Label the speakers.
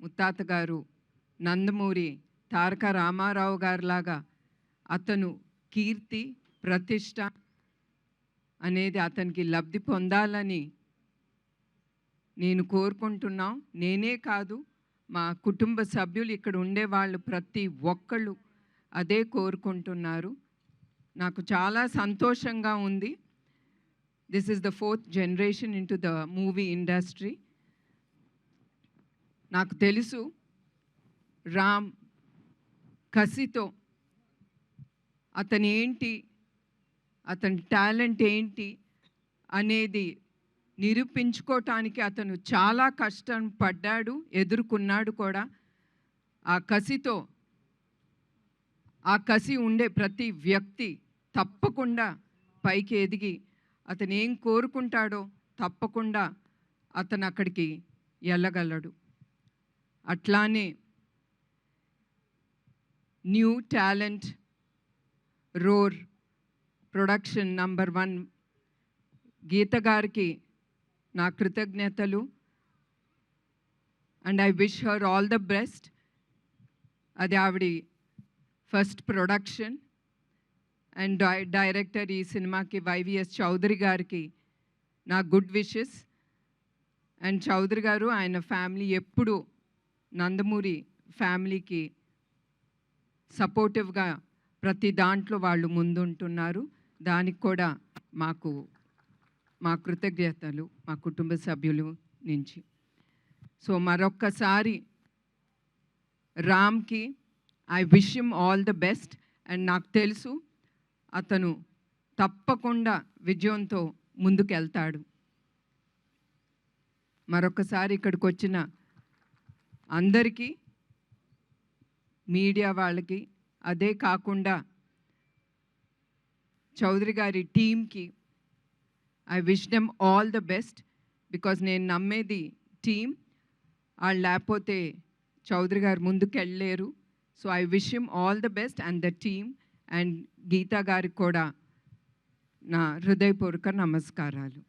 Speaker 1: ముత్తాత గారు నందమూరి తారక రామారావు గారిలాగా అతను కీర్తి ప్రతిష్ట అనేది అతనికి లబ్ధి పొందాలని నేను కోరుకుంటున్నాం. నేనే కాదు, మా కుటుంబ సభ్యులు ఇక్కడ ఉండేవాళ్ళు ప్రతి ఒక్కళ్ళు అదే కోరుకుంటున్నారు. నాకు చాలా సంతోషంగా ఉంది. This is the 4th generation into the movie industry. నాకు తెలుసు రామ్ కసితో అతను ఏంటి, అతని టాలెంట్ ఏంటి అనేది నిరూపించుకోవటానికి అతను చాలా కష్టం పడ్డాడు, ఎదుర్కొన్నాడు కూడా. ఆ కసితో, ఆ కసి ఉండే ప్రతి వ్యక్తి తప్పకుండా పైకి ఎదిగి అతను ఏం కోరుకుంటాడో తప్పకుండా అతను అక్కడికి వెళ్ళగలడు. అట్లానే new talent roar production number 1 Geeta గారికి నా కృతజ్ఞతలు. And I wish her all the best. అది ఆవిడ ఫస్ట్ ప్రొడక్షన్. అండ్ డైరెక్టర్ ఈ సినిమాకి వైవిఎస్ చౌదరి గారికి నా గుడ్ విషెస్. అండ్ చౌదరి గారు ఆయన ఫ్యామిలీ ఎప్పుడు నందమూరి ఫ్యామిలీకి సపోర్టివ్గా ప్రతి దాంట్లో వాళ్ళు ముందుంటున్నారు. దానికి కూడా మా కృతజ్ఞతలు మా కుటుంబ సభ్యులు నుంచి. సో మరొక్కసారి రామ్కి I wish him all the best. And నాకు తెలుసు అతను తప్పకుండా విజయంతో ముందుకెళ్తాడు. మరొకసారి ఇక్కడికి వచ్చిన అందరికీ, మీడియా వాళ్ళకి, అదే కాకుండా చౌదరి గారి టీమ్కి I wish them all the best. Because నేను నమ్మేది టీమ్, వాళ్ళు లేకపోతే చౌదరి గారు ముందుకు వెళ్ళలేరు. So I wish him all the best and the team. And Geeta గారికి కూడా నా హృదయపూర్వక నమస్కారాలు.